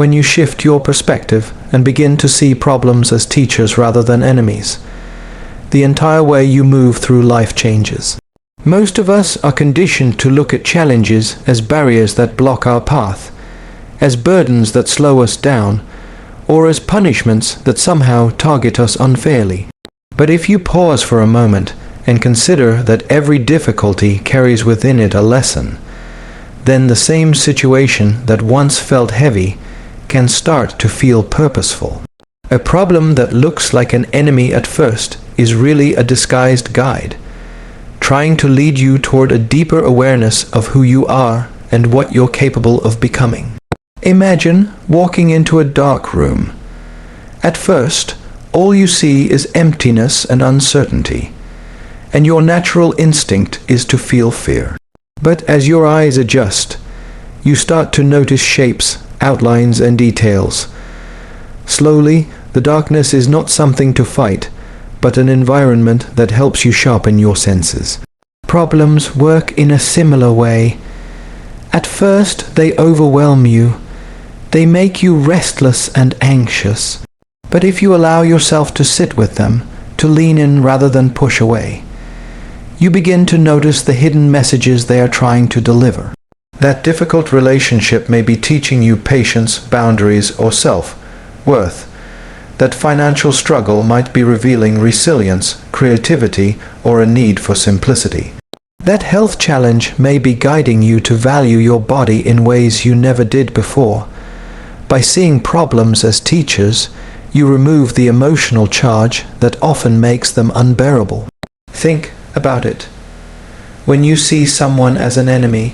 when you shift your perspective and begin to see problems as teachers rather than enemies, the entire way you move through life changes. Most of us are conditioned to look at challenges as barriers that block our path, as burdens that slow us down, or as punishments that somehow target us unfairly. But if you pause for a moment and consider that every difficulty carries within it a lesson, then the same situation that once felt heavy can start to feel purposeful. A problem that looks like an enemy at first is really a disguised guide, trying to lead you toward a deeper awareness of who you are and what you're capable of becoming. Imagine walking into a dark room. At first, all you see is emptiness and uncertainty, and your natural instinct is to feel fear. But as your eyes adjust, you start to notice shapes, outlines, and details. Slowly, the darkness is not something to fight, but an environment that helps you sharpen your senses. Problems work in a similar way. At first, they overwhelm you. They make you restless and anxious. But if you allow yourself to sit with them, to lean in rather than push away, you begin to notice the hidden messages they are trying to deliver. That difficult relationship may be teaching you patience, boundaries, or self-worth. That financial struggle might be revealing resilience, creativity, or a need for simplicity. That health challenge may be guiding you to value your body in ways you never did before. By seeing problems as teachers, you remove the emotional charge that often makes them unbearable. Think about it. When you see someone as an enemy,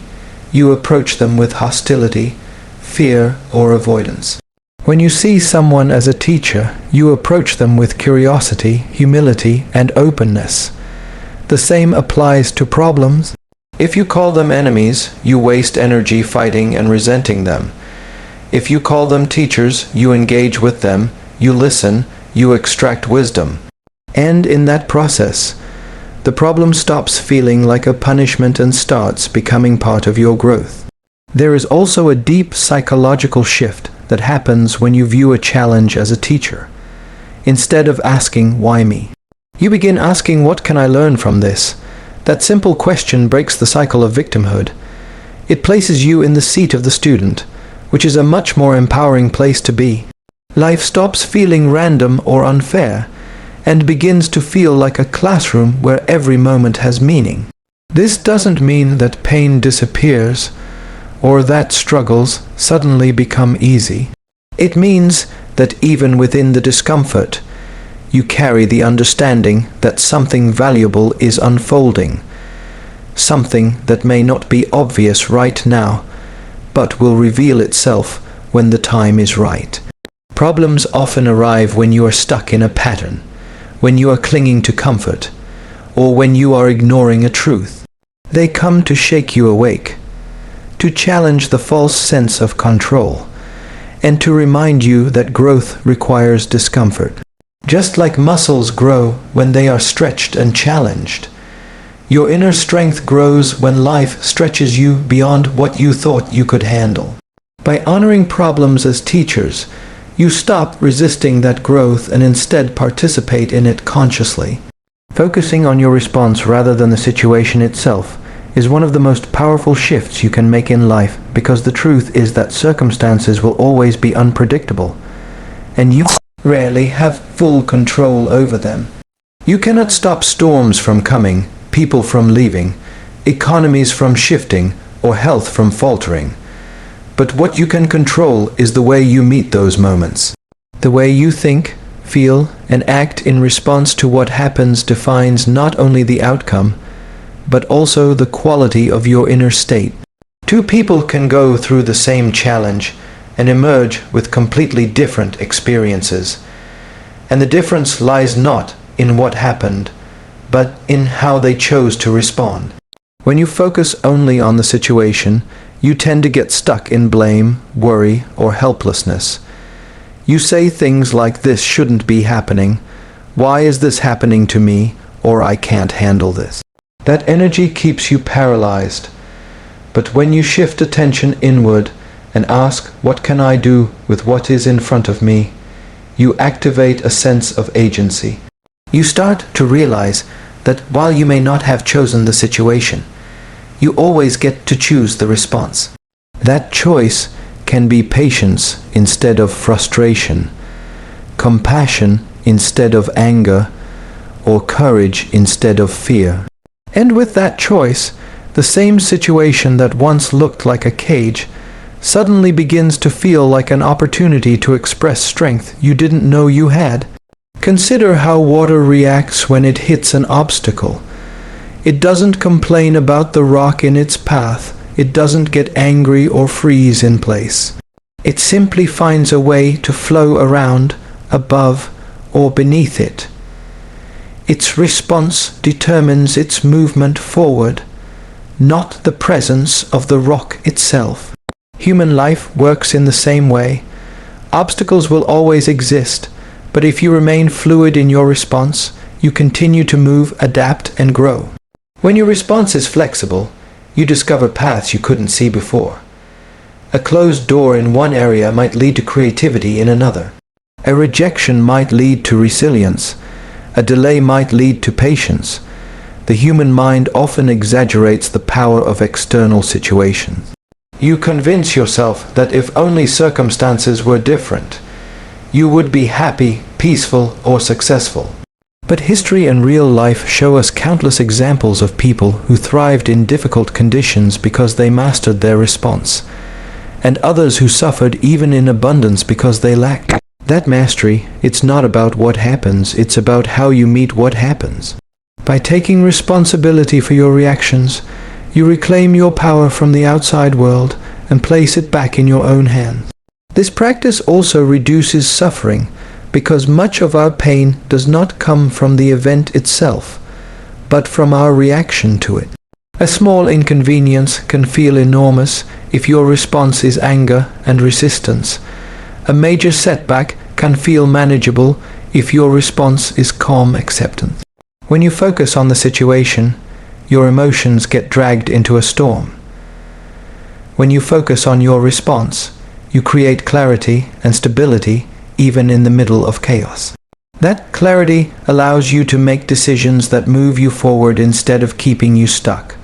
you approach them with hostility, fear, or avoidance. When you see someone as a teacher, you approach them with curiosity, humility, and openness. The same applies to problems. If you call them enemies, you waste energy fighting and resenting them. If you call them teachers, you engage with them, you listen, you extract wisdom. And in that process, the problem stops feeling like a punishment and starts becoming part of your growth. There is also a deep psychological shift that happens when you view a challenge as a teacher. Instead of asking, "Why me?" you begin asking, "What can I learn from this?" That simple question breaks the cycle of victimhood. It places you in the seat of the student, which is a much more empowering place to be. Life stops feeling random or unfair, and begins to feel like a classroom where every moment has meaning. This doesn't mean that pain disappears, or that struggles suddenly become easy. It means that even within the discomfort, you carry the understanding that something valuable is unfolding, something that may not be obvious right now, but will reveal itself when the time is right. Problems often arrive when you are stuck in a pattern, when you are clinging to comfort, or when you are ignoring a truth. They come to shake you awake, to challenge the false sense of control, and to remind you that growth requires discomfort. Just like muscles grow when they are stretched and challenged, your inner strength grows when life stretches you beyond what you thought you could handle. By honoring problems as teachers, you stop resisting that growth and instead participate in it consciously. Focusing on your response rather than the situation itself is one of the most powerful shifts you can make in life, because the truth is that circumstances will always be unpredictable, and you rarely have full control over them. You cannot stop storms from coming, people from leaving, economies from shifting, or health from faltering. But what you can control is the way you meet those moments. The way you think, feel, and act in response to what happens defines not only the outcome, but also the quality of your inner state. Two people can go through the same challenge and emerge with completely different experiences. And the difference lies not in what happened, but in how they chose to respond. When you focus only on the situation, you tend to get stuck in blame, worry, or helplessness. You say things like, "This shouldn't be happening," "Why is this happening to me?" or "I can't handle this." That energy keeps you paralyzed. But when you shift attention inward and ask, what can I do with what is in front of me, you activate a sense of agency. You start to realize that while you may not have chosen the situation, you always get to choose the response. That choice can be patience instead of frustration, compassion instead of anger, or courage instead of fear. And with that choice, the same situation that once looked like a cage suddenly begins to feel like an opportunity to express strength you didn't know you had. Consider how water reacts when it hits an obstacle. It doesn't complain about the rock in its path. It doesn't get angry or freeze in place. It simply finds a way to flow around, above, or beneath it. Its response determines its movement forward, not the presence of the rock itself. Human life works in the same way. Obstacles will always exist, but if you remain fluid in your response, you continue to move, adapt, and grow. When your response is flexible, you discover paths you couldn't see before. A closed door in one area might lead to creativity in another. A rejection might lead to resilience. A delay might lead to patience. The human mind often exaggerates the power of external situations. You convince yourself that if only circumstances were different, you would be happy, peaceful, or successful. But history and real life show us countless examples of people who thrived in difficult conditions because they mastered their response, and others who suffered even in abundance because they lacked that mastery. It's not about what happens, it's about how you meet what happens. By taking responsibility for your reactions, you reclaim your power from the outside world and place it back in your own hands. This practice also reduces suffering, because much of our pain does not come from the event itself, but from our reaction to it. A small inconvenience can feel enormous if your response is anger and resistance. A major setback can feel manageable if your response is calm acceptance. When you focus on the situation, your emotions get dragged into a storm. When you focus on your response, you create clarity and stability even in the middle of chaos. That clarity allows you to make decisions that move you forward instead of keeping you stuck.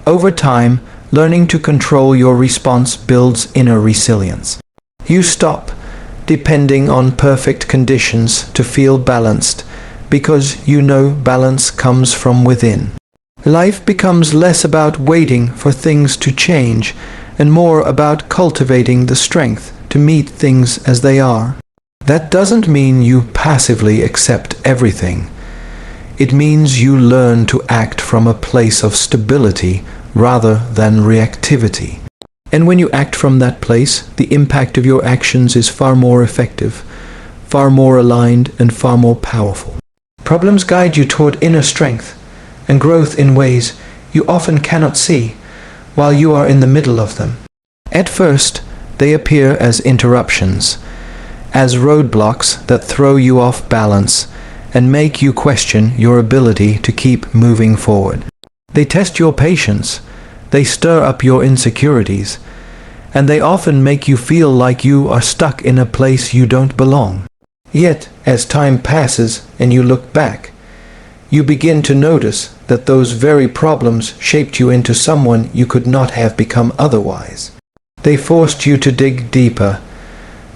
Over time, learning to control your response builds inner resilience. You stop depending on perfect conditions to feel balanced, because you know balance comes from within. Life becomes less about waiting for things to change and more about cultivating the strength to meet things as they are. That doesn't mean you passively accept everything. It means you learn to act from a place of stability rather than reactivity. And when you act from that place, the impact of your actions is far more effective, far more aligned, and far more powerful. Problems guide you toward inner strength and growth in ways you often cannot see while you are in the middle of them. At first, they appear as interruptions, as roadblocks that throw you off balance and make you question your ability to keep moving forward. They test your patience, they stir up your insecurities, and they often make you feel like you are stuck in a place you don't belong. Yet, as time passes and you look back, you begin to notice that those very problems shaped you into someone you could not have become otherwise. They forced you to dig deeper,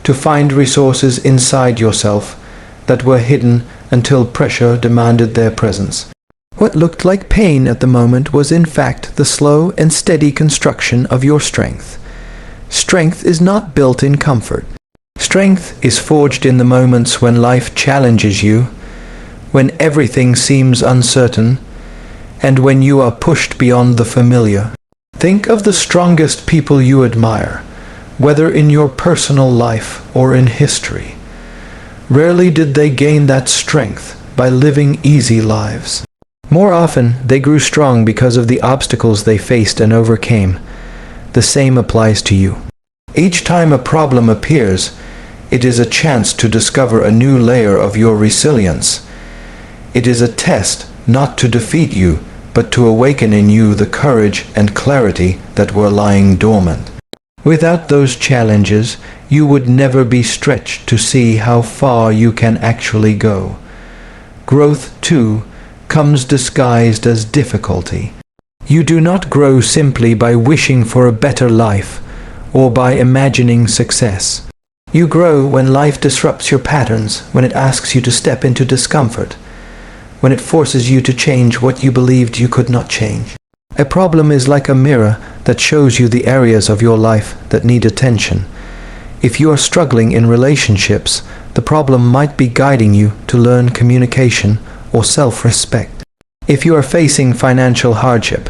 to find resources inside yourself that were hidden until pressure demanded their presence. What looked like pain at the moment was in fact the slow and steady construction of your strength. Strength is not built in comfort. Strength is forged in the moments when life challenges you, when everything seems uncertain, and when you are pushed beyond the familiar. Think of the strongest people you admire, whether in your personal life or in history. Rarely did they gain that strength by living easy lives. More often, they grew strong because of the obstacles they faced and overcame. The same applies to you. Each time a problem appears, it is a chance to discover a new layer of your resilience. It is a test not to defeat you, but to awaken in you the courage and clarity that were lying dormant. Without those challenges, you would never be stretched to see how far you can actually go. Growth, too, comes disguised as difficulty. You do not grow simply by wishing for a better life or by imagining success. You grow when life disrupts your patterns, when it asks you to step into discomfort, when it forces you to change what you believed you could not change. A problem is like a mirror that shows you the areas of your life that need attention. If you are struggling in relationships, the problem might be guiding you to learn communication or self-respect. If you are facing financial hardship,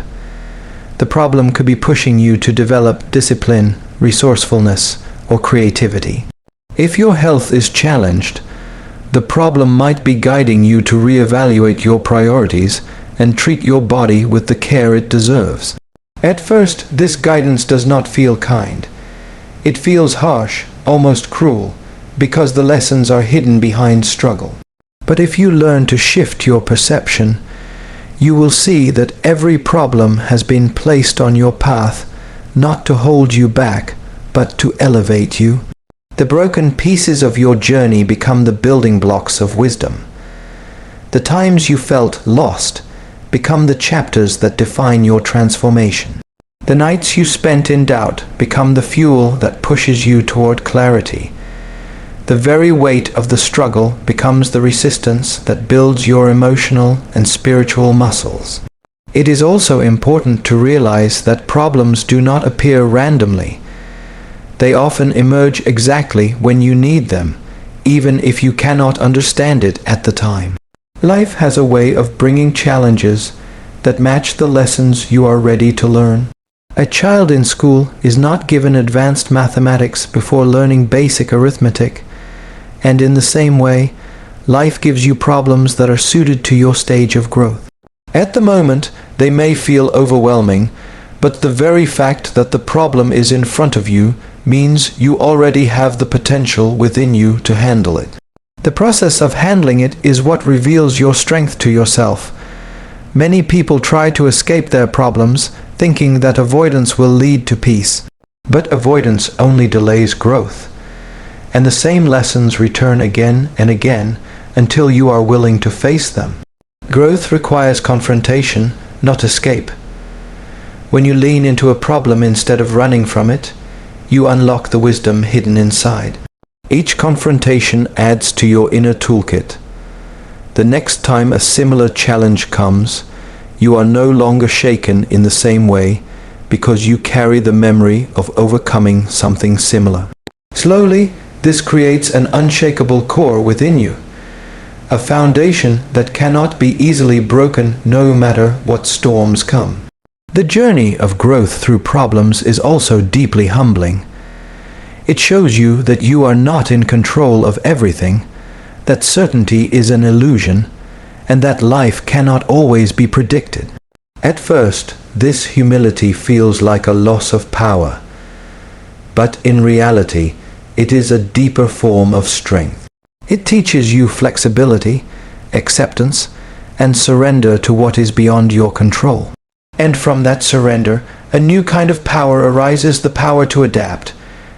the problem could be pushing you to develop discipline, resourcefulness, or creativity. If your health is challenged, the problem might be guiding you to reevaluate your priorities and treat your body with the care it deserves. At first, this guidance does not feel kind. It feels harsh, almost cruel, because the lessons are hidden behind struggle. But if you learn to shift your perception, you will see that every problem has been placed on your path not to hold you back, but to elevate you. The broken pieces of your journey become the building blocks of wisdom. The times you felt lost become the chapters that define your transformation. The nights you spent in doubt become the fuel that pushes you toward clarity. The very weight of the struggle becomes the resistance that builds your emotional and spiritual muscles. It is also important to realize that problems do not appear randomly. They often emerge exactly when you need them, even if you cannot understand it at the time. Life has a way of bringing challenges that match the lessons you are ready to learn. A child in school is not given advanced mathematics before learning basic arithmetic, and in the same way, life gives you problems that are suited to your stage of growth. At the moment, they may feel overwhelming, but the very fact that the problem is in front of you means you already have the potential within you to handle it. The process of handling it is what reveals your strength to yourself. Many people try to escape their problems, thinking that avoidance will lead to peace. But avoidance only delays growth. And the same lessons return again and again until you are willing to face them. Growth requires confrontation, not escape. When you lean into a problem instead of running from it, you unlock the wisdom hidden inside. Each confrontation adds to your inner toolkit. The next time a similar challenge comes, you are no longer shaken in the same way because you carry the memory of overcoming something similar. Slowly, this creates an unshakable core within you, a foundation that cannot be easily broken no matter what storms come. The journey of growth through problems is also deeply humbling. It shows you that you are not in control of everything, that certainty is an illusion, and that life cannot always be predicted. At first, this humility feels like a loss of power, but in reality, it is a deeper form of strength. It teaches you flexibility, acceptance, and surrender to what is beyond your control. And from that surrender, a new kind of power arises, the power to adapt,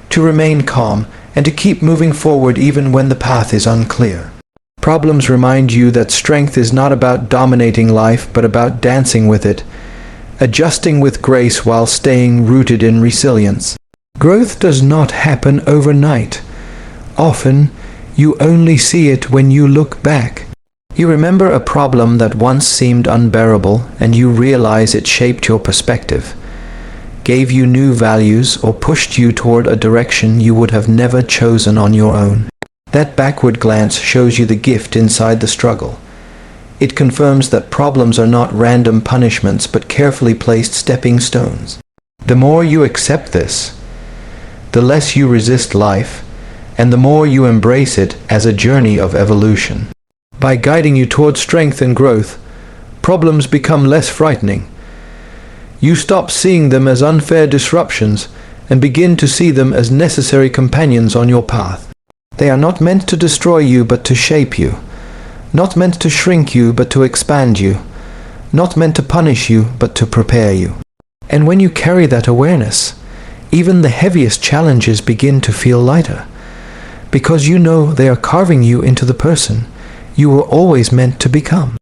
to remain calm, and to keep moving forward even when the path is unclear. Problems remind you that strength is not about dominating life, but about dancing with it, adjusting with grace while staying rooted in resilience. Growth does not happen overnight. Often, you only see it when you look back. You remember a problem that once seemed unbearable, and you realize it shaped your perspective, gave you new values, or pushed you toward a direction you would have never chosen on your own. That backward glance shows you the gift inside the struggle. It confirms that problems are not random punishments, but carefully placed stepping stones. The more you accept this, the less you resist life, and the more you embrace it as a journey of evolution. By guiding you toward strength and growth, problems become less frightening. You stop seeing them as unfair disruptions and begin to see them as necessary companions on your path. They are not meant to destroy you but to shape you, not meant to shrink you but to expand you, not meant to punish you but to prepare you. And when you carry that awareness, Even the heaviest challenges begin to feel lighter, because you know they are carving you into the person you were always meant to become.